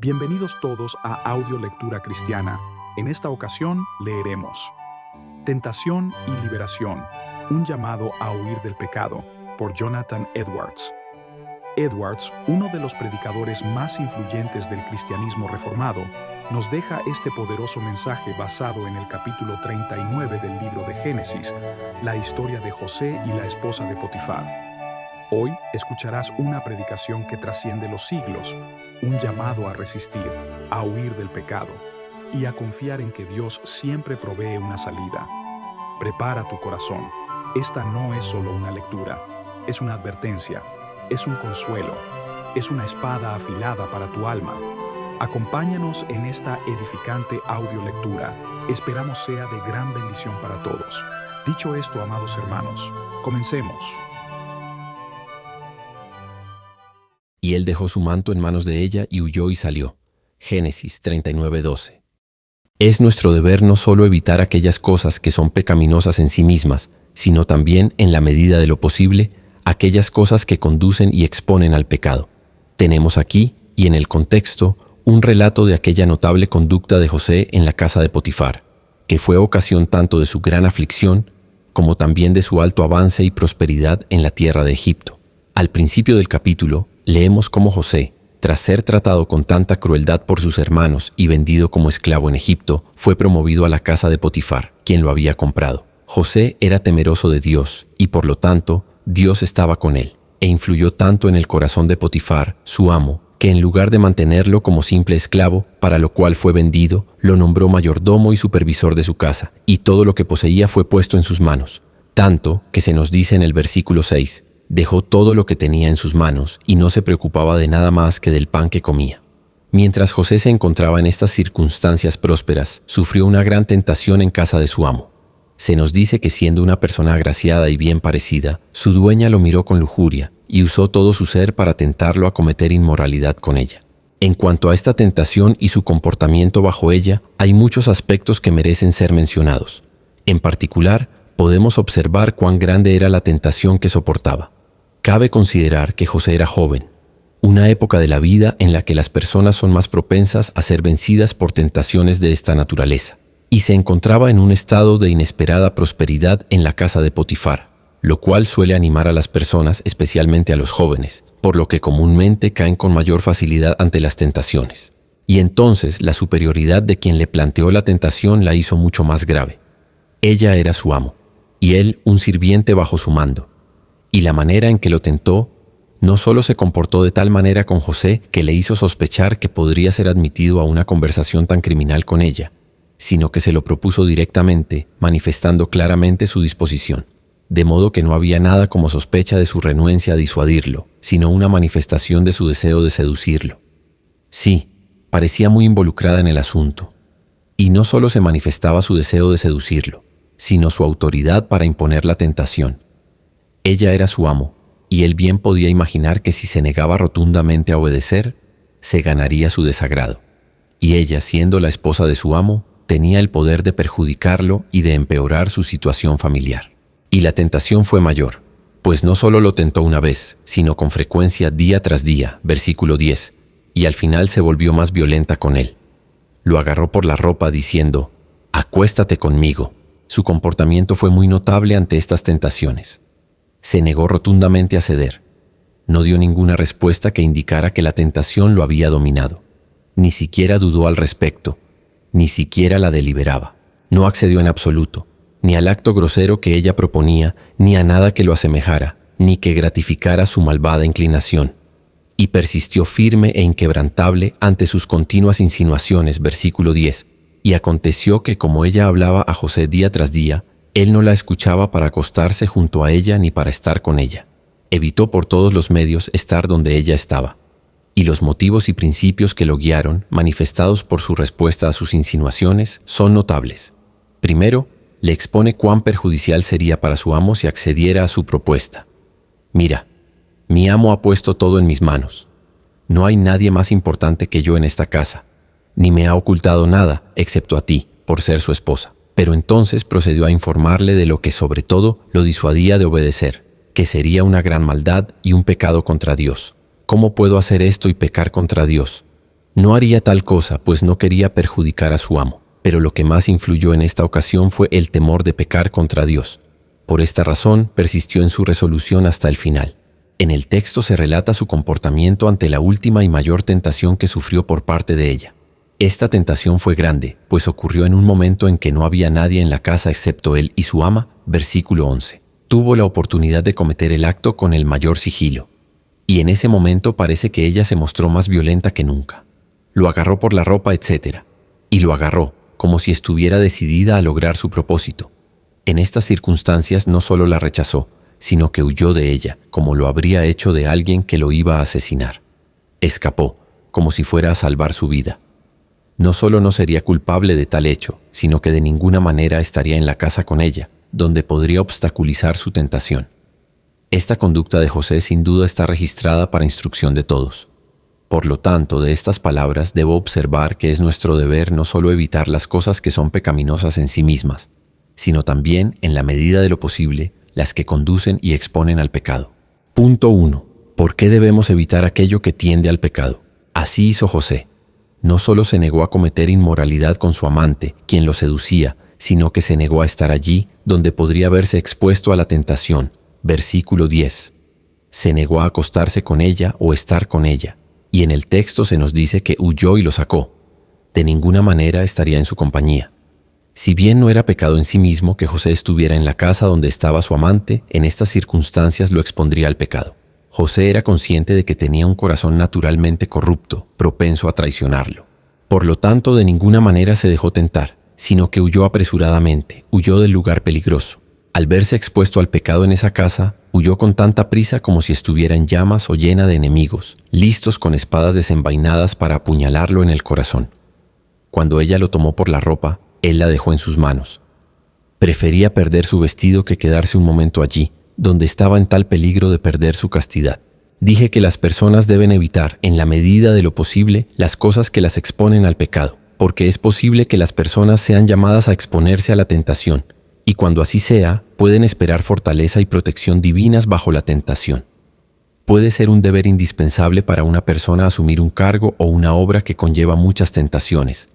Bienvenidos todos a Audio Lectura Cristiana. En esta ocasión leeremos Tentación y Liberación, un llamado a huir del pecado, por Jonathan Edwards. Edwards, uno de los predicadores más influyentes del cristianismo reformado, nos deja este poderoso mensaje basado en el capítulo 39 del libro de Génesis, la historia de José y la esposa de Potifar. Hoy escucharás una predicación que trasciende los siglos, un llamado a resistir, a huir del pecado y a confiar en que Dios siempre provee una salida. Prepara tu corazón. Esta no es solo una lectura, es una advertencia, es un consuelo, es una espada afilada para tu alma. Acompáñanos en esta edificante audiolectura. Esperamos sea de gran bendición para todos. Dicho esto, amados hermanos, comencemos. Y él dejó su manto en manos de ella y huyó y salió. Génesis 39:12. Es nuestro deber no solo evitar aquellas cosas que son pecaminosas en sí mismas, sino también, en la medida de lo posible, aquellas cosas que conducen y exponen al pecado. Tenemos aquí, y en el contexto, un relato de aquella notable conducta de José en la casa de Potifar, que fue ocasión tanto de su gran aflicción, como también de su alto avance y prosperidad en la tierra de Egipto. Al principio del capítulo, leemos cómo José, tras ser tratado con tanta crueldad por sus hermanos y vendido como esclavo en Egipto, fue promovido a la casa de Potifar, quien lo había comprado. José era temeroso de Dios y, por lo tanto, Dios estaba con él, e influyó tanto en el corazón de Potifar, su amo, que en lugar de mantenerlo como simple esclavo, para lo cual fue vendido, lo nombró mayordomo y supervisor de su casa, y todo lo que poseía fue puesto en sus manos. Tanto que se nos dice en el versículo 6, dejó todo lo que tenía en sus manos y no se preocupaba de nada más que del pan que comía. Mientras José se encontraba en estas circunstancias prósperas, sufrió una gran tentación en casa de su amo. Se nos dice que siendo una persona agraciada y bien parecida, su dueña lo miró con lujuria y usó todo su ser para tentarlo a cometer inmoralidad con ella. En cuanto a esta tentación y su comportamiento bajo ella, hay muchos aspectos que merecen ser mencionados. En particular, podemos observar cuán grande era la tentación que soportaba. Cabe considerar que José era joven, una época de la vida en la que las personas son más propensas a ser vencidas por tentaciones de esta naturaleza, y se encontraba en un estado de inesperada prosperidad en la casa de Potifar, lo cual suele animar a las personas, especialmente a los jóvenes, por lo que comúnmente caen con mayor facilidad ante las tentaciones. Y entonces la superioridad de quien le planteó la tentación la hizo mucho más grave. Ella era su amo, y él un sirviente bajo su mando. Y la manera en que lo tentó, no solo se comportó de tal manera con José que le hizo sospechar que podría ser admitido a una conversación tan criminal con ella, sino que se lo propuso directamente, manifestando claramente su disposición. De modo que no había nada como sospecha de su renuencia a disuadirlo, sino una manifestación de su deseo de seducirlo. Sí, parecía muy involucrada en el asunto. Y no solo se manifestaba su deseo de seducirlo, sino su autoridad para imponer la tentación. Ella era su amo, y él bien podía imaginar que si se negaba rotundamente a obedecer, se ganaría su desagrado. Y ella, siendo la esposa de su amo, tenía el poder de perjudicarlo y de empeorar su situación familiar. Y la tentación fue mayor, pues no solo lo tentó una vez, sino con frecuencia día tras día, versículo 10, y al final se volvió más violenta con él. Lo agarró por la ropa diciendo, «Acuéstate conmigo». Su comportamiento fue muy notable ante estas tentaciones. Se negó rotundamente a ceder. No dio ninguna respuesta que indicara que la tentación lo había dominado. Ni siquiera dudó al respecto, ni siquiera la deliberaba. No accedió en absoluto, ni al acto grosero que ella proponía, ni a nada que lo asemejara, ni que gratificara su malvada inclinación. Y persistió firme e inquebrantable ante sus continuas insinuaciones, versículo 10. Y aconteció que como ella hablaba a José día tras día, él no la escuchaba para acostarse junto a ella ni para estar con ella. Evitó por todos los medios estar donde ella estaba. Y los motivos y principios que lo guiaron, manifestados por su respuesta a sus insinuaciones, son notables. Primero, le expone cuán perjudicial sería para su amo si accediera a su propuesta. «Mira, mi amo ha puesto todo en mis manos. No hay nadie más importante que yo en esta casa, ni me ha ocultado nada, excepto a ti, por ser su esposa». Pero entonces procedió a informarle de lo que sobre todo lo disuadía de obedecer, que sería una gran maldad y un pecado contra Dios. ¿Cómo puedo hacer esto y pecar contra Dios? No haría tal cosa, pues no quería perjudicar a su amo, pero lo que más influyó en esta ocasión fue el temor de pecar contra Dios. Por esta razón, persistió en su resolución hasta el final. En el texto se relata su comportamiento ante la última y mayor tentación que sufrió por parte de ella. Esta tentación fue grande, pues ocurrió en un momento en que no había nadie en la casa excepto él y su ama, versículo 11. Tuvo la oportunidad de cometer el acto con el mayor sigilo. Y en ese momento parece que ella se mostró más violenta que nunca. Lo agarró por la ropa, etc. Y lo agarró, como si estuviera decidida a lograr su propósito. En estas circunstancias no solo la rechazó, sino que huyó de ella, como lo habría hecho de alguien que lo iba a asesinar. Escapó, como si fuera a salvar su vida. No solo no sería culpable de tal hecho, sino que de ninguna manera estaría en la casa con ella, donde podría obstaculizar su tentación. Esta conducta de José sin duda está registrada para instrucción de todos. Por lo tanto, de estas palabras debo observar que es nuestro deber no solo evitar las cosas que son pecaminosas en sí mismas, sino también, en la medida de lo posible, las que conducen y exponen al pecado. Punto 1. ¿Por qué debemos evitar aquello que tiende al pecado? Así hizo José. No solo se negó a cometer inmoralidad con su amante, quien lo seducía, sino que se negó a estar allí, donde podría verse expuesto a la tentación. Versículo 10. Se negó a acostarse con ella o estar con ella, y en el texto se nos dice que huyó y lo sacó. De ninguna manera estaría en su compañía. Si bien no era pecado en sí mismo que José estuviera en la casa donde estaba su amante, en estas circunstancias lo expondría al pecado. José era consciente de que tenía un corazón naturalmente corrupto, propenso a traicionarlo. Por lo tanto, de ninguna manera se dejó tentar, sino que huyó apresuradamente, huyó del lugar peligroso. Al verse expuesto al pecado en esa casa, huyó con tanta prisa como si estuviera en llamas o llena de enemigos, listos con espadas desenvainadas para apuñalarlo en el corazón. Cuando ella lo tomó por la ropa, él la dejó en sus manos. Prefería perder su vestido que quedarse un momento allí, donde estaba en tal peligro de perder su castidad. Dije que las personas deben evitar, en la medida de lo posible, las cosas que las exponen al pecado, porque es posible que las personas sean llamadas a exponerse a la tentación, y cuando así sea, pueden esperar fortaleza y protección divinas bajo la tentación. Puede ser un deber indispensable para una persona asumir un cargo o una obra que conlleva muchas tentaciones.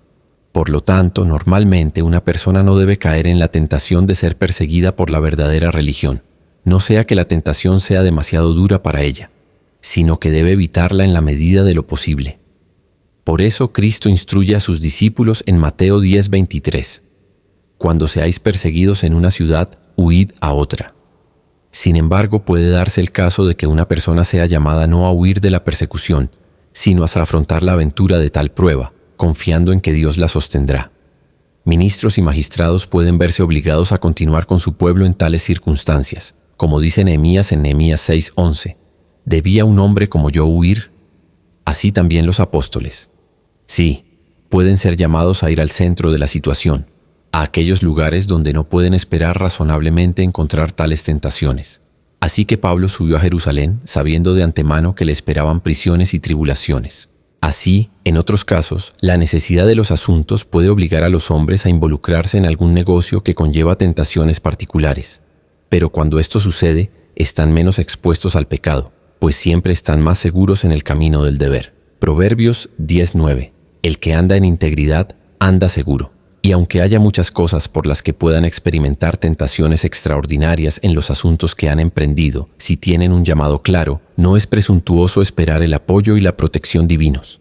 Por lo tanto, normalmente una persona no debe caer en la tentación de ser perseguida por la verdadera religión, no sea que la tentación sea demasiado dura para ella, sino que debe evitarla en la medida de lo posible. Por eso Cristo instruye a sus discípulos en Mateo 10:23. Cuando seáis perseguidos en una ciudad, huid a otra. Sin embargo, puede darse el caso de que una persona sea llamada no a huir de la persecución, sino a afrontar la aventura de tal prueba, confiando en que Dios la sostendrá. Ministros y magistrados pueden verse obligados a continuar con su pueblo en tales circunstancias, como dice Nehemías en Nehemías 6:11. ¿Debía un hombre como yo huir? Así también los apóstoles. Sí, pueden ser llamados a ir al centro de la situación, a aquellos lugares donde no pueden esperar razonablemente encontrar tales tentaciones. Así que Pablo subió a Jerusalén, sabiendo de antemano que le esperaban prisiones y tribulaciones. Así, en otros casos, la necesidad de los asuntos puede obligar a los hombres a involucrarse en algún negocio que conlleva tentaciones particulares. Pero cuando esto sucede, están menos expuestos al pecado, pues siempre están más seguros en el camino del deber. Proverbios 10:9. El que anda en integridad, anda seguro. Y aunque haya muchas cosas por las que puedan experimentar tentaciones extraordinarias en los asuntos que han emprendido, si tienen un llamado claro, no es presuntuoso esperar el apoyo y la protección divinos.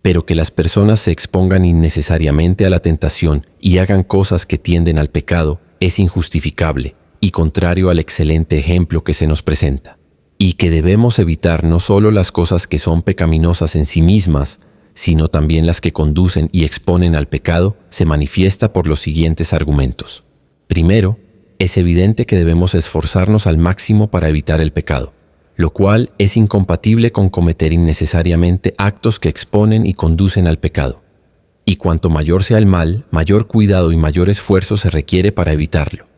Pero que las personas se expongan innecesariamente a la tentación y hagan cosas que tienden al pecado es injustificable y contrario al excelente ejemplo que se nos presenta. Y que debemos evitar no solo las cosas que son pecaminosas en sí mismas, sino también las que conducen y exponen al pecado, se manifiesta por los siguientes argumentos. Primero, es evidente que debemos esforzarnos al máximo para evitar el pecado, lo cual es incompatible con cometer innecesariamente actos que exponen y conducen al pecado. Y cuanto mayor sea el mal, mayor cuidado y mayor esfuerzo se requiere para evitarlo.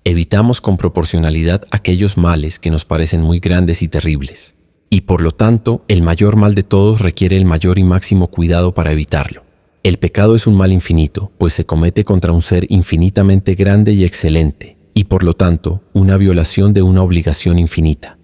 Evitamos con proporcionalidad aquellos males que nos parecen muy grandes y terribles. Y por lo tanto, el mayor mal de todos requiere el mayor y máximo cuidado para evitarlo. El pecado es un mal infinito, pues se comete contra un ser infinitamente grande y excelente, y por lo tanto, una violación de una obligación infinita.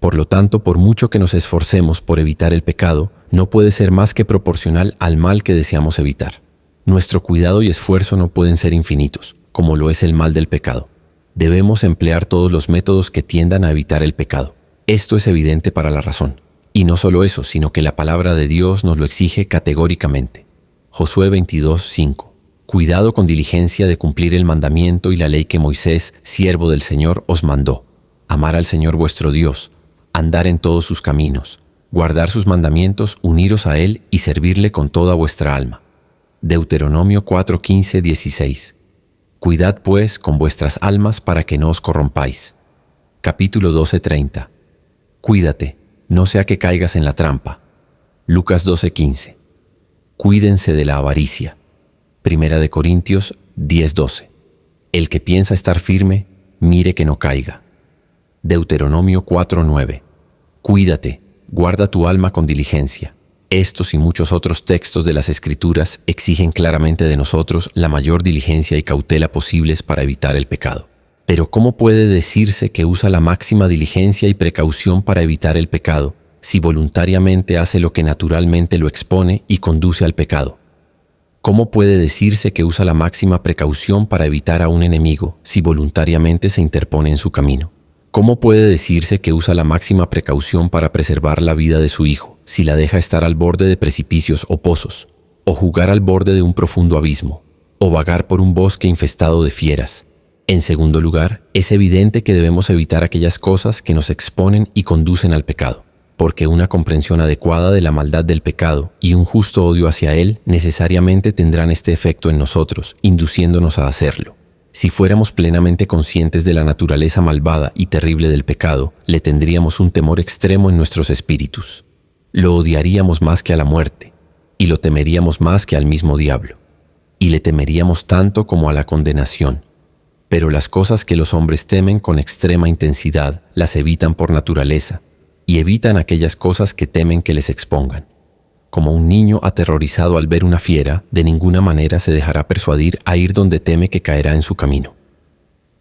Por lo tanto, por mucho que nos esforcemos por evitar el pecado, no puede ser más que proporcional al mal que deseamos evitar. Nuestro cuidado y esfuerzo no pueden ser infinitos, como lo es el mal del pecado. Debemos emplear todos los métodos que tiendan a evitar el pecado. Esto es evidente para la razón. Y no solo eso, sino que la palabra de Dios nos lo exige categóricamente. Josué 22:5. Cuidado con diligencia de cumplir el mandamiento y la ley que Moisés, siervo del Señor, os mandó. Amar al Señor vuestro Dios, andar en todos sus caminos, guardar sus mandamientos, uniros a Él y servirle con toda vuestra alma. Deuteronomio 4:15-16. Cuidad pues con vuestras almas para que no os corrompáis. Capítulo 12:30. Cuídate, no sea que caigas en la trampa. Lucas 12:15. Cuídense de la avaricia. Primera de Corintios 10:12. El que piensa estar firme, mire que no caiga. Deuteronomio 4:9. Cuídate, guarda tu alma con diligencia. Estos y muchos otros textos de las Escrituras exigen claramente de nosotros la mayor diligencia y cautela posibles para evitar el pecado. Pero ¿cómo puede decirse que usa la máxima diligencia y precaución para evitar el pecado si voluntariamente hace lo que naturalmente lo expone y conduce al pecado? ¿Cómo puede decirse que usa la máxima precaución para evitar a un enemigo si voluntariamente se interpone en su camino? ¿Cómo puede decirse que usa la máxima precaución para preservar la vida de su hijo si la deja estar al borde de precipicios o pozos, o jugar al borde de un profundo abismo, o vagar por un bosque infestado de fieras? En segundo lugar, es evidente que debemos evitar aquellas cosas que nos exponen y conducen al pecado, porque una comprensión adecuada de la maldad del pecado y un justo odio hacia él necesariamente tendrán este efecto en nosotros, induciéndonos a hacerlo. Si fuéramos plenamente conscientes de la naturaleza malvada y terrible del pecado, le tendríamos un temor extremo en nuestros espíritus. Lo odiaríamos más que a la muerte, y lo temeríamos más que al mismo diablo, y le temeríamos tanto como a la condenación. Pero las cosas que los hombres temen con extrema intensidad las evitan por naturaleza, y evitan aquellas cosas que temen que les expongan. Como un niño aterrorizado al ver una fiera, de ninguna manera se dejará persuadir a ir donde teme que caerá en su camino.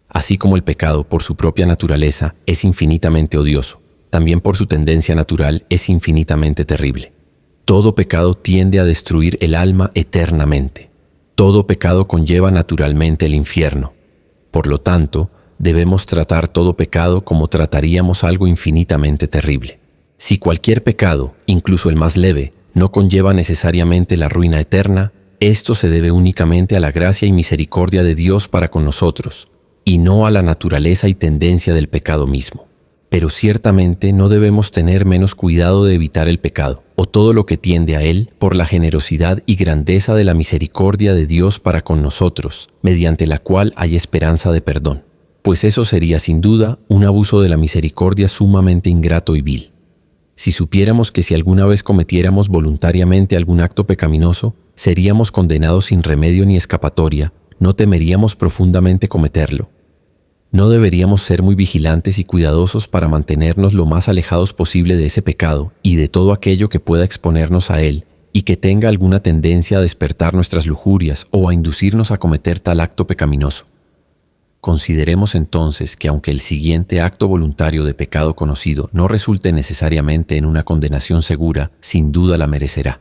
Así como el pecado, por su propia naturaleza, es infinitamente odioso, también por su tendencia natural es infinitamente terrible. Todo pecado tiende a destruir el alma eternamente. Todo pecado conlleva naturalmente el infierno. Por lo tanto, debemos tratar todo pecado como trataríamos algo infinitamente terrible. Si cualquier pecado, incluso el más leve, no conlleva necesariamente la ruina eterna, esto se debe únicamente a la gracia y misericordia de Dios para con nosotros, y no a la naturaleza y tendencia del pecado mismo. Pero ciertamente no debemos tener menos cuidado de evitar el pecado, o todo lo que tiende a él, por la generosidad y grandeza de la misericordia de Dios para con nosotros, mediante la cual hay esperanza de perdón. Pues eso sería sin duda un abuso de la misericordia sumamente ingrato y vil. Si supiéramos que si alguna vez cometiéramos voluntariamente algún acto pecaminoso, seríamos condenados sin remedio ni escapatoria, no temeríamos profundamente cometerlo. No deberíamos ser muy vigilantes y cuidadosos para mantenernos lo más alejados posible de ese pecado y de todo aquello que pueda exponernos a él y que tenga alguna tendencia a despertar nuestras lujurias o a inducirnos a cometer tal acto pecaminoso. Consideremos entonces que aunque el siguiente acto voluntario de pecado conocido no resulte necesariamente en una condenación segura, sin duda la merecerá.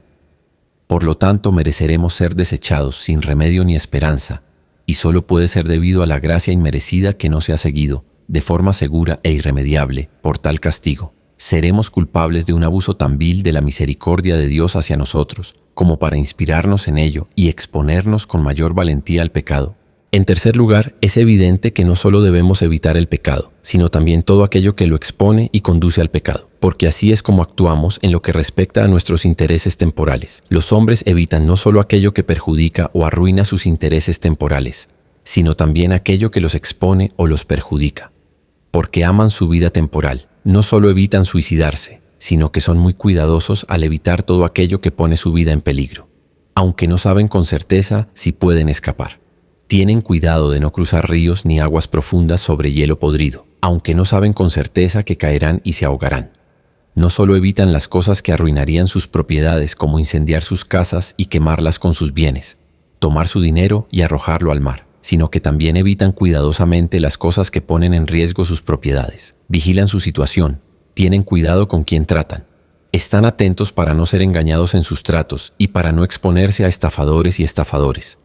Por lo tanto, mereceremos ser desechados sin remedio ni esperanza, y solo puede ser debido a la gracia inmerecida que no se ha seguido, de forma segura e irremediable, por tal castigo. Seremos culpables de un abuso tan vil de la misericordia de Dios hacia nosotros, como para inspirarnos en ello y exponernos con mayor valentía al pecado. En tercer lugar, es evidente que no solo debemos evitar el pecado, sino también todo aquello que lo expone y conduce al pecado, porque así es como actuamos en lo que respecta a nuestros intereses temporales. Los hombres evitan no solo aquello que perjudica o arruina sus intereses temporales, sino también aquello que los expone o los perjudica. Porque aman su vida temporal, no solo evitan suicidarse, sino que son muy cuidadosos al evitar todo aquello que pone su vida en peligro, aunque no saben con certeza si pueden escapar. Tienen cuidado de no cruzar ríos ni aguas profundas sobre hielo podrido, aunque no saben con certeza que caerán y se ahogarán. No solo evitan las cosas que arruinarían sus propiedades, como incendiar sus casas y quemarlas con sus bienes, tomar su dinero y arrojarlo al mar, sino que también evitan cuidadosamente las cosas que ponen en riesgo sus propiedades. Vigilan su situación, tienen cuidado con quién tratan. Están atentos para no ser engañados en sus tratos y para no exponerse a estafadores y estafadores.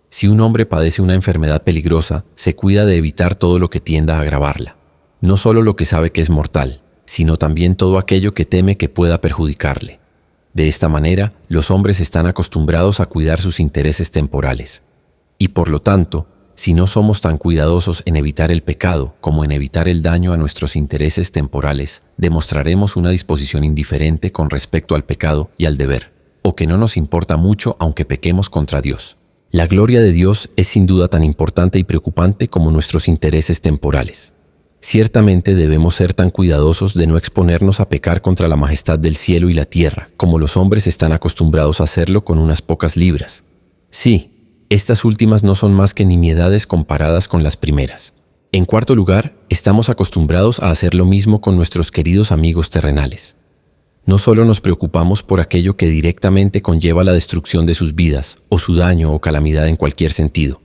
Si un hombre padece una enfermedad peligrosa, se cuida de evitar todo lo que tienda a agravarla. No solo lo que sabe que es mortal, sino también todo aquello que teme que pueda perjudicarle. De esta manera, los hombres están acostumbrados a cuidar sus intereses temporales. Y por lo tanto, si no somos tan cuidadosos en evitar el pecado como en evitar el daño a nuestros intereses temporales, demostraremos una disposición indiferente con respecto al pecado y al deber, o que no nos importa mucho aunque pequemos contra Dios. La gloria de Dios es sin duda tan importante y preocupante como nuestros intereses temporales. Ciertamente debemos ser tan cuidadosos de no exponernos a pecar contra la majestad del cielo y la tierra, como los hombres están acostumbrados a hacerlo con unas pocas libras. Sí, estas últimas no son más que nimiedades comparadas con las primeras. En cuarto lugar, estamos acostumbrados a hacer lo mismo con nuestros queridos amigos terrenales. No solo nos preocupamos por aquello que directamente conlleva la destrucción de sus vidas, o su daño o calamidad en cualquier sentido,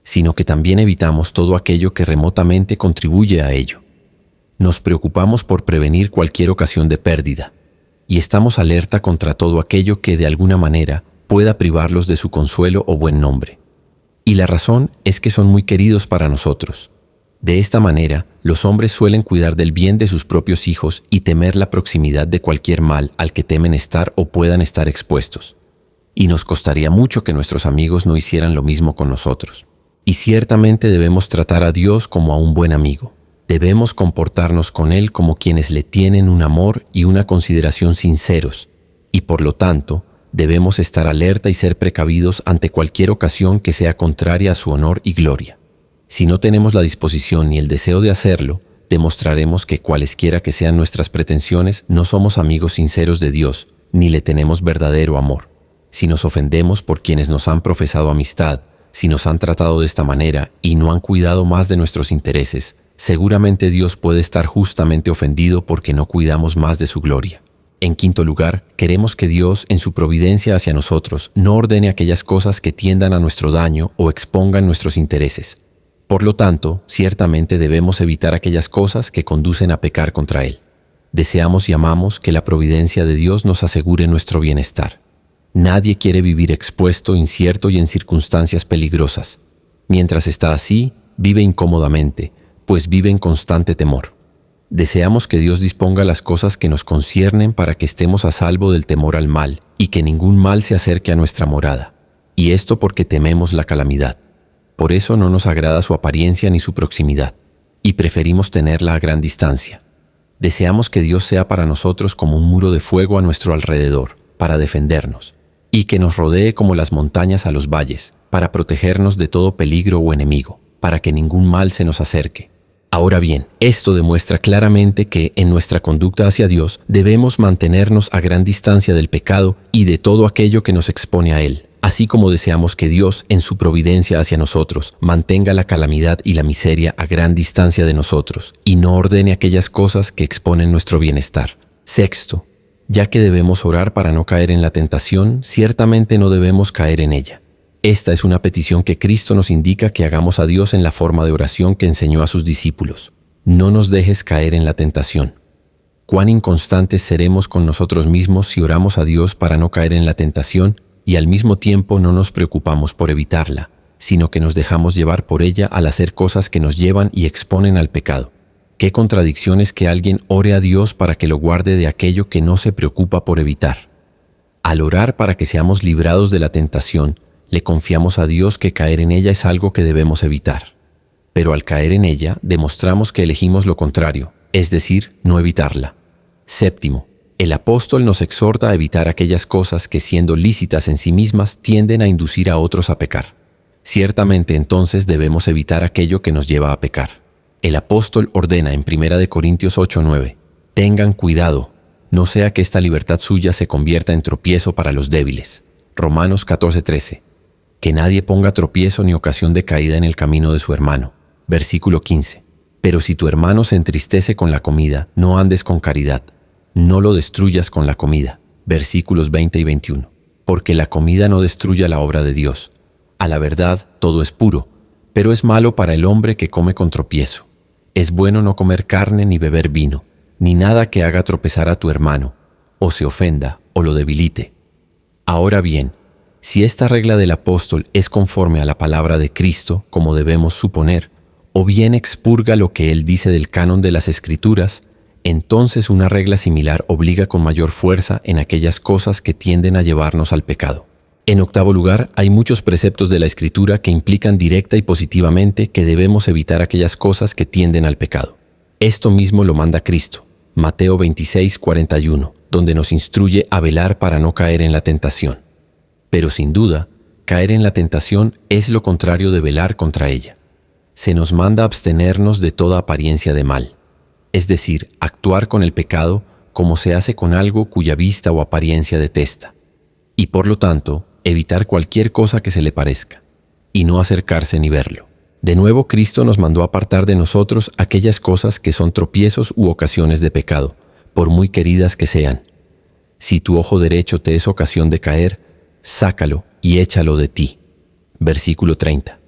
sino que también evitamos todo aquello que remotamente contribuye a ello. Nos preocupamos por prevenir cualquier ocasión de pérdida, y estamos alerta contra todo aquello que de alguna manera pueda privarlos de su consuelo o buen nombre. Y la razón es que son muy queridos para nosotros. De esta manera, los hombres suelen cuidar del bien de sus propios hijos y temer la proximidad de cualquier mal al que temen estar o puedan estar expuestos. Y nos costaría mucho que nuestros amigos no hicieran lo mismo con nosotros. Y ciertamente debemos tratar a Dios como a un buen amigo. Debemos comportarnos con Él como quienes le tienen un amor y una consideración sinceros, y por lo tanto, debemos estar alerta y ser precavidos ante cualquier ocasión que sea contraria a su honor y gloria. Si no tenemos la disposición ni el deseo de hacerlo, demostraremos que cualesquiera que sean nuestras pretensiones, no somos amigos sinceros de Dios, ni le tenemos verdadero amor. Si nos ofendemos por quienes nos han profesado amistad, si nos han tratado de esta manera y no han cuidado más de nuestros intereses, seguramente Dios puede estar justamente ofendido porque no cuidamos más de su gloria. En quinto lugar, queremos que Dios, en su providencia hacia nosotros, no ordene aquellas cosas que tiendan a nuestro daño o expongan nuestros intereses. Por lo tanto, ciertamente debemos evitar aquellas cosas que conducen a pecar contra Él. Deseamos y amamos que la providencia de Dios nos asegure nuestro bienestar. Nadie quiere vivir expuesto, incierto y en circunstancias peligrosas. Mientras está así, vive incómodamente, pues vive en constante temor. Deseamos que Dios disponga las cosas que nos conciernen para que estemos a salvo del temor al mal y que ningún mal se acerque a nuestra morada. Y esto porque tememos la calamidad. Por eso no nos agrada su apariencia ni su proximidad, y preferimos tenerla a gran distancia. Deseamos que Dios sea para nosotros como un muro de fuego a nuestro alrededor, para defendernos, y que nos rodee como las montañas a los valles, para protegernos de todo peligro o enemigo, para que ningún mal se nos acerque. Ahora bien, esto demuestra claramente que en nuestra conducta hacia Dios debemos mantenernos a gran distancia del pecado y de todo aquello que nos expone a Él, así como deseamos que Dios, en su providencia hacia nosotros, mantenga la calamidad y la miseria a gran distancia de nosotros y no ordene aquellas cosas que exponen nuestro bienestar. Sexto, ya que debemos orar para no caer en la tentación, ciertamente no debemos caer en ella. Esta es una petición que Cristo nos indica que hagamos a Dios en la forma de oración que enseñó a sus discípulos. No nos dejes caer en la tentación. Cuán inconstantes seremos con nosotros mismos si oramos a Dios para no caer en la tentación y al mismo tiempo no nos preocupamos por evitarla, sino que nos dejamos llevar por ella al hacer cosas que nos llevan y exponen al pecado. Qué contradicción es que alguien ore a Dios para que lo guarde de aquello que no se preocupa por evitar. Al orar para que seamos librados de la tentación, le confiamos a Dios que caer en ella es algo que debemos evitar. Pero al caer en ella, demostramos que elegimos lo contrario, es decir, no evitarla. Séptimo, el apóstol nos exhorta a evitar aquellas cosas que, siendo lícitas en sí mismas, tienden a inducir a otros a pecar. Ciertamente entonces debemos evitar aquello que nos lleva a pecar. El apóstol ordena en 1 Corintios 8:9, tengan cuidado, no sea que esta libertad suya se convierta en tropiezo para los débiles. Romanos 14:13, que nadie ponga tropiezo ni ocasión de caída en el camino de su hermano. Versículo 15, pero si tu hermano se entristece con la comida, no andes con caridad, no lo destruyas con la comida. Versículos 20 y 21, porque la comida no destruya la obra de Dios. A la verdad, todo es puro, pero es malo para el hombre que come con tropiezo. Es bueno no comer carne ni beber vino, ni nada que haga tropezar a tu hermano, o se ofenda, o lo debilite. Ahora bien, si esta regla del apóstol es conforme a la palabra de Cristo, como debemos suponer, o bien expurga lo que él dice del canon de las Escrituras, entonces una regla similar obliga con mayor fuerza en aquellas cosas que tienden a llevarnos al pecado. En octavo lugar, hay muchos preceptos de la Escritura que implican directa y positivamente que debemos evitar aquellas cosas que tienden al pecado. Esto mismo lo manda Cristo, Mateo 26:41, donde nos instruye a velar para no caer en la tentación. Pero sin duda, caer en la tentación es lo contrario de velar contra ella. Se nos manda abstenernos de toda apariencia de mal, es decir, actuar con el pecado como se hace con algo cuya vista o apariencia detesta, y por lo tanto, evitar cualquier cosa que se le parezca, y no acercarse ni verlo. De nuevo, Cristo nos mandó apartar de nosotros aquellas cosas que son tropiezos u ocasiones de pecado, por muy queridas que sean. Si tu ojo derecho te es ocasión de caer, sácalo y échalo de ti. Versículo 30.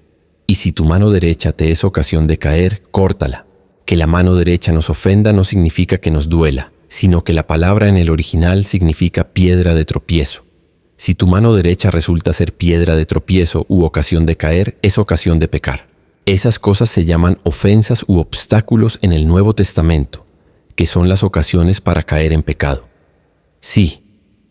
Y si tu mano derecha te es ocasión de caer, córtala. Que la mano derecha nos ofenda no significa que nos duela, sino que la palabra en el original significa piedra de tropiezo. Si tu mano derecha resulta ser piedra de tropiezo u ocasión de caer, es ocasión de pecar. Esas cosas se llaman ofensas u obstáculos en el Nuevo Testamento, que son las ocasiones para caer en pecado. Sí,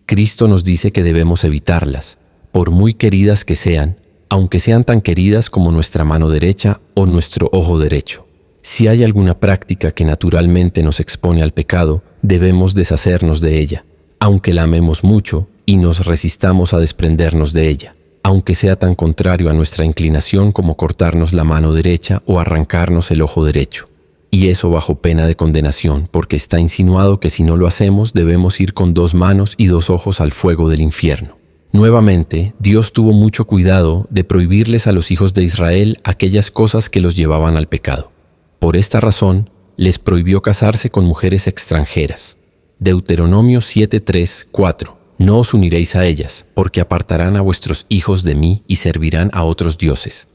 Cristo nos dice que debemos evitarlas, por muy queridas que sean, aunque sean tan queridas como nuestra mano derecha o nuestro ojo derecho. Si hay alguna práctica que naturalmente nos expone al pecado, debemos deshacernos de ella, aunque la amemos mucho y nos resistamos a desprendernos de ella, aunque sea tan contrario a nuestra inclinación como cortarnos la mano derecha o arrancarnos el ojo derecho. Y eso bajo pena de condenación, porque está insinuado que si no lo hacemos debemos ir con 2 manos y 2 ojos al fuego del infierno. Nuevamente, Dios tuvo mucho cuidado de prohibirles a los hijos de Israel aquellas cosas que los llevaban al pecado. Por esta razón, les prohibió casarse con mujeres extranjeras. Deuteronomio 7:3-4. No os uniréis a ellas, porque apartarán a vuestros hijos de mí y servirán a otros dioses.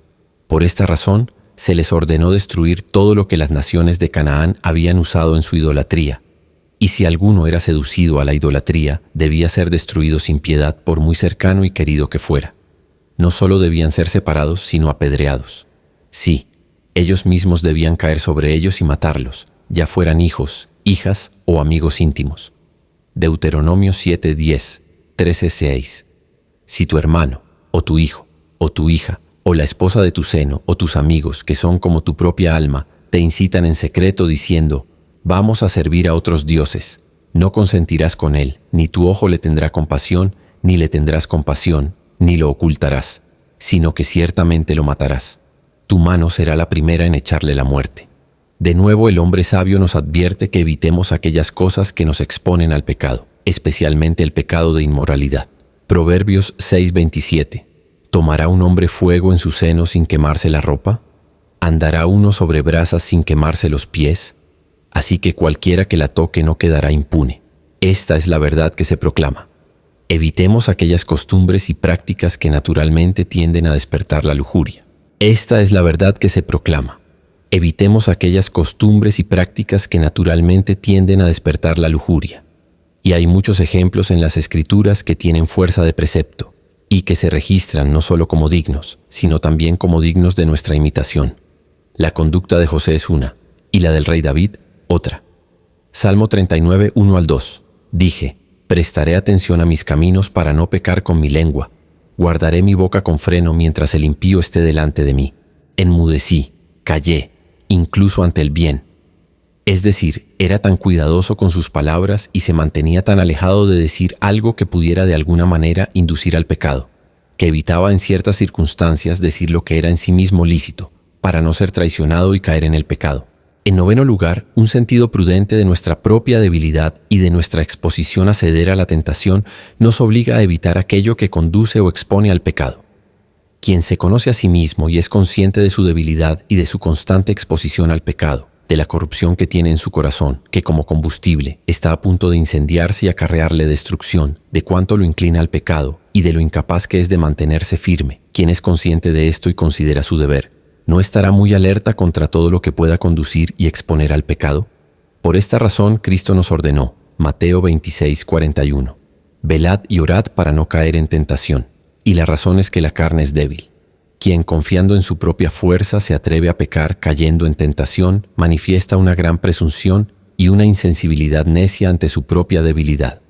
Por esta razón, se les ordenó destruir todo lo que las naciones de Canaán habían usado en su idolatría. Y si alguno era seducido a la idolatría, debía ser destruido sin piedad por muy cercano y querido que fuera. No solo debían ser separados, sino apedreados. Sí, ellos mismos debían caer sobre ellos y matarlos, ya fueran hijos, hijas o amigos íntimos. Deuteronomio 7:10, 13:6. Si tu hermano, o tu hijo, o tu hija, o la esposa de tu seno, o tus amigos, que son como tu propia alma, te incitan en secreto diciendo, vamos a servir a otros dioses, no consentirás con él, ni tu ojo le tendrá compasión, ni le tendrás compasión, ni lo ocultarás, sino que ciertamente lo matarás. Tu mano será la primera en echarle la muerte. De nuevo, el hombre sabio nos advierte que evitemos aquellas cosas que nos exponen al pecado, especialmente el pecado de inmoralidad. Proverbios 6:27. ¿Tomará un hombre fuego en su seno sin quemarse la ropa? ¿Andará uno sobre brasas sin quemarse los pies? Así que cualquiera que la toque no quedará impune. Esta es la verdad que se proclama. Evitemos aquellas costumbres y prácticas que naturalmente tienden a despertar la lujuria. Esta es la verdad que se proclama. Evitemos aquellas costumbres y prácticas que naturalmente tienden a despertar la lujuria. Y hay muchos ejemplos en las Escrituras que tienen fuerza de precepto y que se registran no solo como dignos, sino también como dignos de nuestra imitación. La conducta de José es una, y la del rey David, otra. Salmo 39, 1-2. Dije, prestaré atención a mis caminos para no pecar con mi lengua. Guardaré mi boca con freno mientras el impío esté delante de mí. Enmudecí, callé, incluso ante el bien. Es decir, era tan cuidadoso con sus palabras y se mantenía tan alejado de decir algo que pudiera de alguna manera inducir al pecado, que evitaba en ciertas circunstancias decir lo que era en sí mismo lícito, para no ser traicionado y caer en el pecado. En noveno lugar, un sentido prudente de nuestra propia debilidad y de nuestra exposición a ceder a la tentación nos obliga a evitar aquello que conduce o expone al pecado. Quien se conoce a sí mismo y es consciente de su debilidad y de su constante exposición al pecado, de la corrupción que tiene en su corazón, que como combustible está a punto de incendiarse y acarrearle destrucción, de cuánto lo inclina al pecado y de lo incapaz que es de mantenerse firme, quien es consciente de esto y considera su deber, ¿no estará muy alerta contra todo lo que pueda conducir y exponer al pecado? Por esta razón Cristo nos ordenó, Mateo 26:41, velad y orad para no caer en tentación. Y la razón es que la carne es débil. Quien confiando en su propia fuerza se atreve a pecar cayendo en tentación, manifiesta una gran presunción y una insensibilidad necia ante su propia debilidad.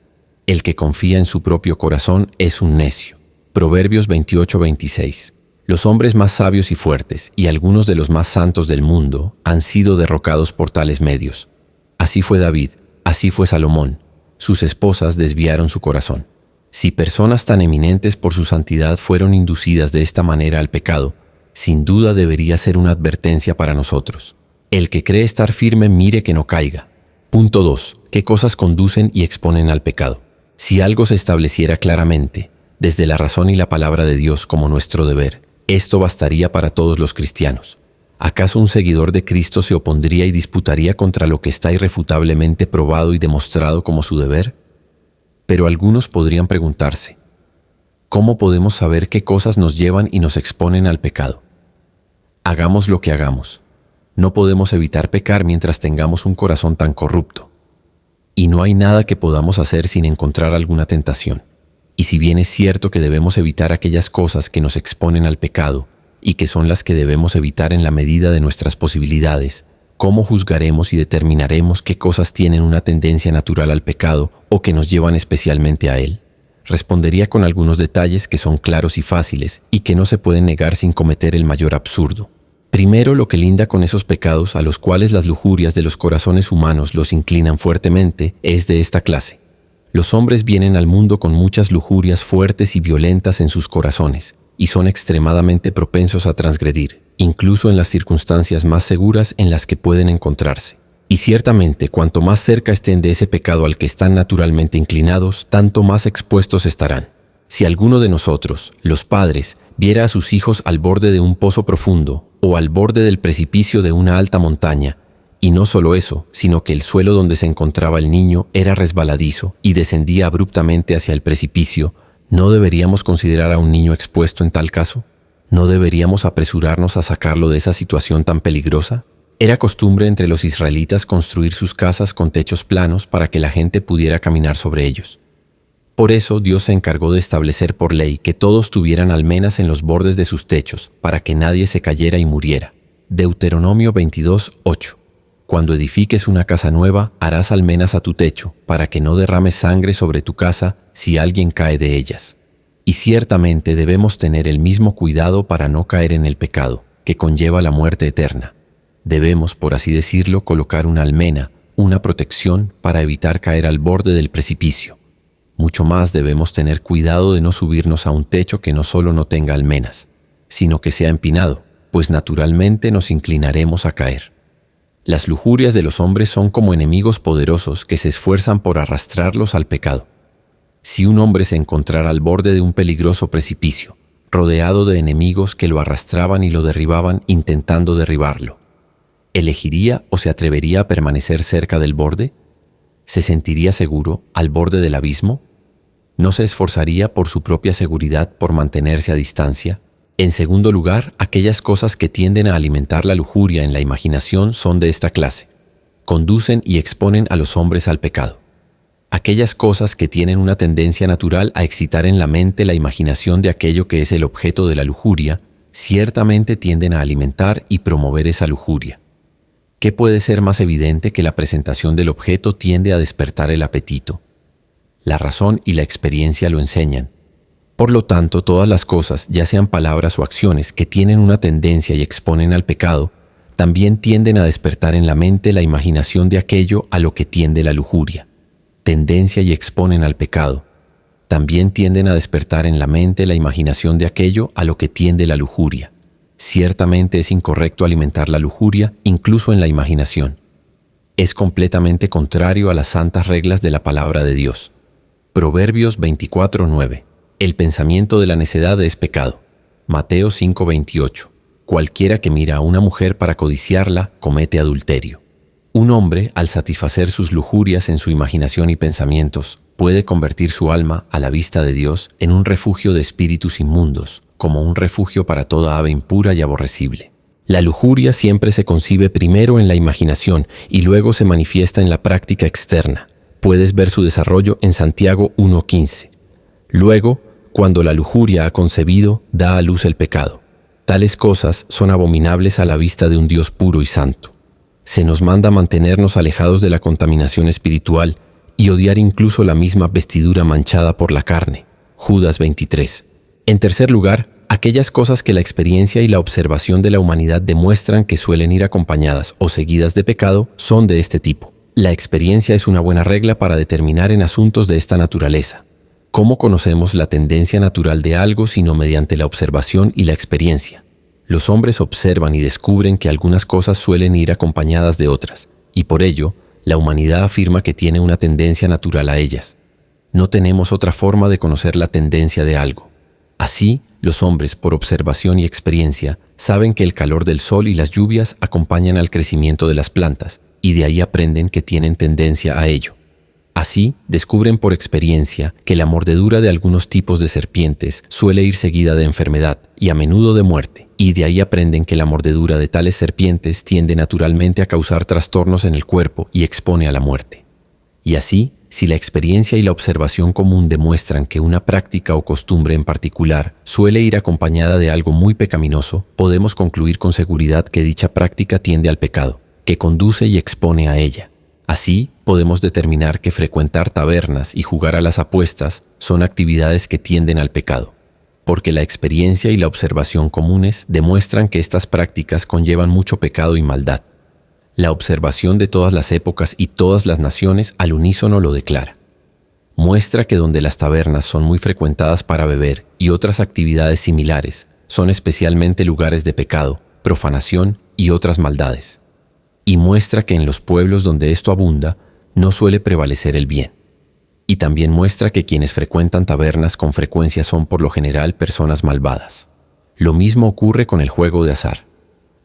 El que confía en su propio corazón es un necio. Proverbios 28:26. Los hombres más sabios y fuertes, y algunos de los más santos del mundo, han sido derrocados por tales medios. Así fue David, así fue Salomón. Sus esposas desviaron su corazón. Si personas tan eminentes por su santidad fueron inducidas de esta manera al pecado, sin duda debería ser una advertencia para nosotros. El que cree estar firme mire que no caiga. Punto 2. ¿Qué cosas conducen y exponen al pecado? Si algo se estableciera claramente, desde la razón y la palabra de Dios como nuestro deber, esto bastaría para todos los cristianos. ¿Acaso un seguidor de Cristo se opondría y disputaría contra lo que está irrefutablemente probado y demostrado como su deber? Pero algunos podrían preguntarse, ¿cómo podemos saber qué cosas nos llevan y nos exponen al pecado? Hagamos lo que hagamos. No podemos evitar pecar mientras tengamos un corazón tan corrupto. Y no hay nada que podamos hacer sin encontrar alguna tentación. Y si bien es cierto que debemos evitar aquellas cosas que nos exponen al pecado, y que son las que debemos evitar en la medida de nuestras posibilidades, ¿cómo juzgaremos y determinaremos qué cosas tienen una tendencia natural al pecado o que nos llevan especialmente a él? Respondería con algunos detalles que son claros y fáciles y que no se pueden negar sin cometer el mayor absurdo. Primero, lo que linda con esos pecados a los cuales las lujurias de los corazones humanos los inclinan fuertemente es de esta clase. Los hombres vienen al mundo con muchas lujurias fuertes y violentas en sus corazones y son extremadamente propensos a transgredir, incluso en las circunstancias más seguras en las que pueden encontrarse. Y ciertamente, cuanto más cerca estén de ese pecado al que están naturalmente inclinados, tanto más expuestos estarán. Si alguno de nosotros, los padres, viera a sus hijos al borde de un pozo profundo o al borde del precipicio de una alta montaña, y no solo eso, sino que el suelo donde se encontraba el niño era resbaladizo y descendía abruptamente hacia el precipicio, ¿no deberíamos considerar a un niño expuesto en tal caso? ¿No deberíamos apresurarnos a sacarlo de esa situación tan peligrosa? Era costumbre entre los israelitas construir sus casas con techos planos para que la gente pudiera caminar sobre ellos. Por eso Dios se encargó de establecer por ley que todos tuvieran almenas en los bordes de sus techos, para que nadie se cayera y muriera. Deuteronomio 22:8. Cuando edifiques una casa nueva, harás almenas a tu techo, para que no derrames sangre sobre tu casa si alguien cae de ellas. Y ciertamente debemos tener el mismo cuidado para no caer en el pecado, que conlleva la muerte eterna. Debemos, por así decirlo, colocar una almena, una protección para evitar caer al borde del precipicio. Mucho más debemos tener cuidado de no subirnos a un techo que no solo no tenga almenas, sino que sea empinado, pues naturalmente nos inclinaremos a caer. Las lujurias de los hombres son como enemigos poderosos que se esfuerzan por arrastrarlos al pecado. Si un hombre se encontrara al borde de un peligroso precipicio, rodeado de enemigos que lo arrastraban y lo derribaban intentando derribarlo, ¿elegiría o se atrevería a permanecer cerca del borde? ¿Se sentiría seguro al borde del abismo? ¿No se esforzaría por su propia seguridad por mantenerse a distancia? En segundo lugar, aquellas cosas que tienden a alimentar la lujuria en la imaginación son de esta clase. Conducen y exponen a los hombres al pecado. Aquellas cosas que tienen una tendencia natural a excitar en la mente la imaginación de aquello que es el objeto de la lujuria, ciertamente tienden a alimentar y promover esa lujuria. ¿Qué puede ser más evidente que la presentación del objeto tiende a despertar el apetito? La razón y la experiencia lo enseñan. Por lo tanto, todas las cosas, ya sean palabras o acciones, que tienen una tendencia y exponen al pecado, también tienden a despertar en la mente la imaginación de aquello a lo que tiende la lujuria. Tendencia y exponen al pecado. También tienden a despertar en la mente la imaginación de aquello a lo que tiende la lujuria. Ciertamente es incorrecto alimentar la lujuria, incluso en la imaginación. Es completamente contrario a las santas reglas de la palabra de Dios. Proverbios 24:9. El pensamiento de la necedad es pecado. Mateo 5:28. Cualquiera que mira a una mujer para codiciarla, comete adulterio. Un hombre, al satisfacer sus lujurias en su imaginación y pensamientos, puede convertir su alma, a la vista de Dios, en un refugio de espíritus inmundos, como un refugio para toda ave impura y aborrecible. La lujuria siempre se concibe primero en la imaginación y luego se manifiesta en la práctica externa. Puedes ver su desarrollo en Santiago 1:15. Luego, cuando la lujuria ha concebido, da a luz el pecado. Tales cosas son abominables a la vista de un Dios puro y santo. Se nos manda mantenernos alejados de la contaminación espiritual y odiar incluso la misma vestidura manchada por la carne. Judas 23. En tercer lugar, aquellas cosas que la experiencia y la observación de la humanidad demuestran que suelen ir acompañadas o seguidas de pecado son de este tipo. La experiencia es una buena regla para determinar en asuntos de esta naturaleza. ¿Cómo conocemos la tendencia natural de algo sino mediante la observación y la experiencia? Los hombres observan y descubren que algunas cosas suelen ir acompañadas de otras, y por ello, la humanidad afirma que tiene una tendencia natural a ellas. No tenemos otra forma de conocer la tendencia de algo. Así, los hombres, por observación y experiencia, saben que el calor del sol y las lluvias acompañan al crecimiento de las plantas, y de ahí aprenden que tienen tendencia a ello. Así, descubren por experiencia que la mordedura de algunos tipos de serpientes suele ir seguida de enfermedad y a menudo de muerte, y de ahí aprenden que la mordedura de tales serpientes tiende naturalmente a causar trastornos en el cuerpo y expone a la muerte. Y así, si la experiencia y la observación común demuestran que una práctica o costumbre en particular suele ir acompañada de algo muy pecaminoso, podemos concluir con seguridad que dicha práctica tiende al pecado, que conduce y expone a ella. Así, podemos determinar que frecuentar tabernas y jugar a las apuestas son actividades que tienden al pecado, porque la experiencia y la observación comunes demuestran que estas prácticas conllevan mucho pecado y maldad. La observación de todas las épocas y todas las naciones al unísono lo declara. Muestra que donde las tabernas son muy frecuentadas para beber y otras actividades similares, son especialmente lugares de pecado, profanación y otras maldades. Y muestra que en los pueblos donde esto abunda, no suele prevalecer el bien. Y también muestra que quienes frecuentan tabernas con frecuencia son por lo general personas malvadas. Lo mismo ocurre con el juego de azar.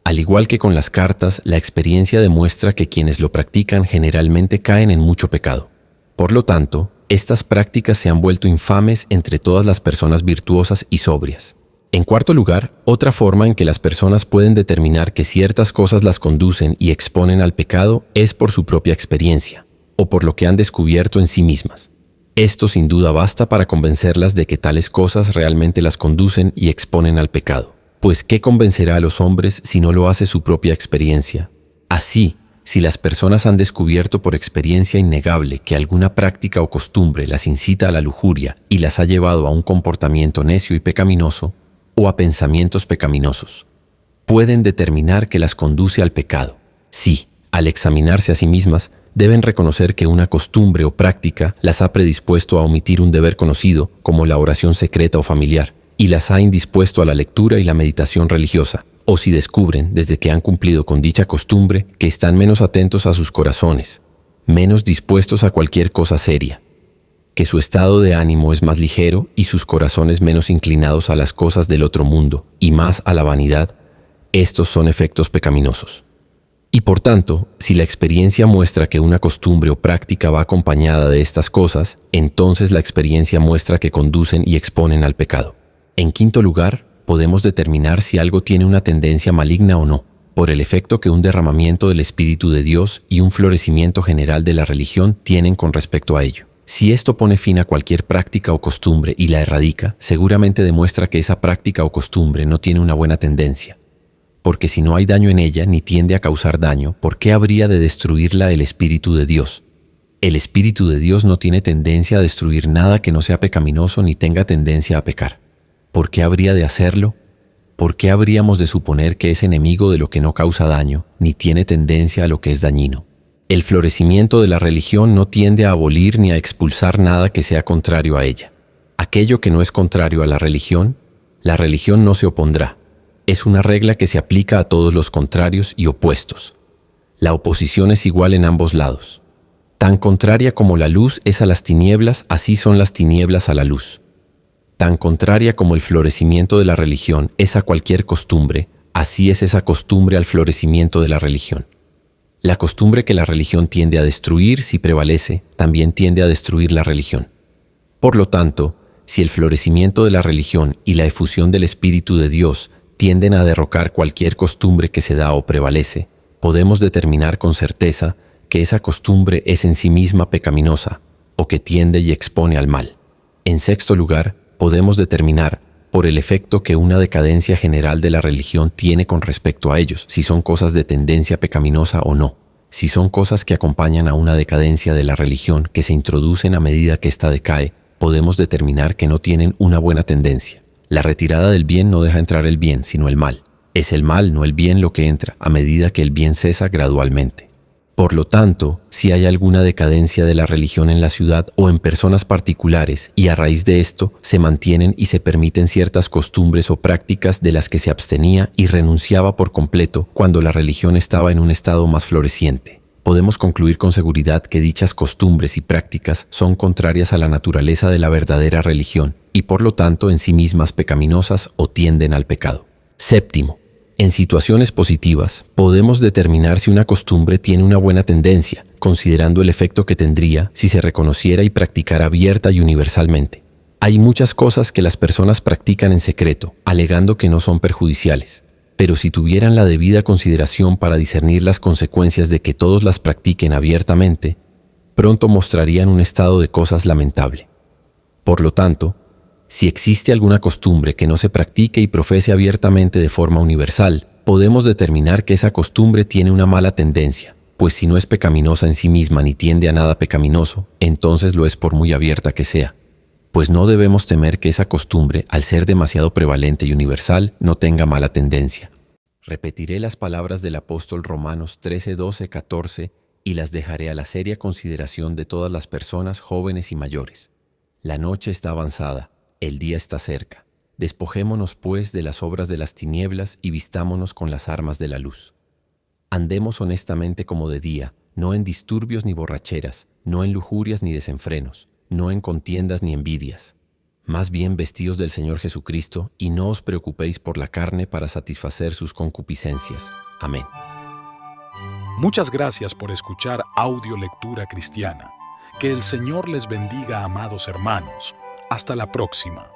Al igual que con las cartas, la experiencia demuestra que quienes lo practican generalmente caen en mucho pecado. Por lo tanto, estas prácticas se han vuelto infames entre todas las personas virtuosas y sobrias. En cuarto lugar, otra forma en que las personas pueden determinar que ciertas cosas las conducen y exponen al pecado es por su propia experiencia, o por lo que han descubierto en sí mismas. Esto sin duda basta para convencerlas de que tales cosas realmente las conducen y exponen al pecado. Pues ¿qué convencerá a los hombres si no lo hace su propia experiencia? Así, si las personas han descubierto por experiencia innegable que alguna práctica o costumbre las incita a la lujuria y las ha llevado a un comportamiento necio y pecaminoso, o a pensamientos pecaminosos, pueden determinar que las conduce al pecado. Sí, al examinarse a sí mismas, deben reconocer que una costumbre o práctica las ha predispuesto a omitir un deber conocido, como la oración secreta o familiar, y las ha indispuesto a la lectura y la meditación religiosa, o si descubren, desde que han cumplido con dicha costumbre, que están menos atentos a sus corazones, menos dispuestos a cualquier cosa seria, que su estado de ánimo es más ligero y sus corazones menos inclinados a las cosas del otro mundo y más a la vanidad, estos son efectos pecaminosos. Y por tanto, si la experiencia muestra que una costumbre o práctica va acompañada de estas cosas, entonces la experiencia muestra que conducen y exponen al pecado. En quinto lugar, podemos determinar si algo tiene una tendencia maligna o no, por el efecto que un derramamiento del Espíritu de Dios y un florecimiento general de la religión tienen con respecto a ello. Si esto pone fin a cualquier práctica o costumbre y la erradica, seguramente demuestra que esa práctica o costumbre no tiene una buena tendencia. Porque si no hay daño en ella ni tiende a causar daño, ¿por qué habría de destruirla el Espíritu de Dios? El Espíritu de Dios no tiene tendencia a destruir nada que no sea pecaminoso ni tenga tendencia a pecar. ¿Por qué habría de hacerlo? ¿Por qué habríamos de suponer que es enemigo de lo que no causa daño, ni tiene tendencia a lo que es dañino? El florecimiento de la religión no tiende a abolir ni a expulsar nada que sea contrario a ella. Aquello que no es contrario a la religión no se opondrá. Es una regla que se aplica a todos los contrarios y opuestos. La oposición es igual en ambos lados. Tan contraria como la luz es a las tinieblas, así son las tinieblas a la luz. Tan contraria como el florecimiento de la religión es a cualquier costumbre, así es esa costumbre al florecimiento de la religión. La costumbre que la religión tiende a destruir, si prevalece, también tiende a destruir la religión. Por lo tanto, si el florecimiento de la religión y la efusión del Espíritu de Dios tienden a derrocar cualquier costumbre que se da o prevalece, podemos determinar con certeza que esa costumbre es en sí misma pecaminosa o que tiende y expone al mal. En sexto lugar, podemos determinar, por el efecto que una decadencia general de la religión tiene con respecto a ellos, si son cosas de tendencia pecaminosa o no. Si son cosas que acompañan a una decadencia de la religión que se introducen a medida que ésta decae, podemos determinar que no tienen una buena tendencia. La retirada del bien no deja entrar el bien, sino el mal. Es el mal, no el bien, lo que entra, a medida que el bien cesa gradualmente. Por lo tanto, si hay alguna decadencia de la religión en la ciudad o en personas particulares, y a raíz de esto se mantienen y se permiten ciertas costumbres o prácticas de las que se abstenía y renunciaba por completo cuando la religión estaba en un estado más floreciente, podemos concluir con seguridad que dichas costumbres y prácticas son contrarias a la naturaleza de la verdadera religión y por lo tanto en sí mismas pecaminosas o tienden al pecado. Séptimo, en situaciones positivas, podemos determinar si una costumbre tiene una buena tendencia, considerando el efecto que tendría si se reconociera y practicara abierta y universalmente. Hay muchas cosas que las personas practican en secreto, alegando que no son perjudiciales, pero si tuvieran la debida consideración para discernir las consecuencias de que todos las practiquen abiertamente, pronto mostrarían un estado de cosas lamentable. Por lo tanto, si existe alguna costumbre que no se practique y profese abiertamente de forma universal, podemos determinar que esa costumbre tiene una mala tendencia, pues si no es pecaminosa en sí misma ni tiende a nada pecaminoso, entonces lo es por muy abierta que sea. Pues no debemos temer que esa costumbre, al ser demasiado prevalente y universal, no tenga mala tendencia. Repetiré las palabras del apóstol Romanos 13, 12, 14 y las dejaré a la seria consideración de todas las personas jóvenes y mayores. La noche está avanzada. El día está cerca. Despojémonos, pues, de las obras de las tinieblas y vistámonos con las armas de la luz. Andemos honestamente como de día, no en disturbios ni borracheras, no en lujurias ni desenfrenos, no en contiendas ni envidias. Más bien vestíos del Señor Jesucristo y no os preocupéis por la carne para satisfacer sus concupiscencias. Amén. Muchas gracias por escuchar Audio Lectura Cristiana. Que el Señor les bendiga, amados hermanos. Hasta la próxima.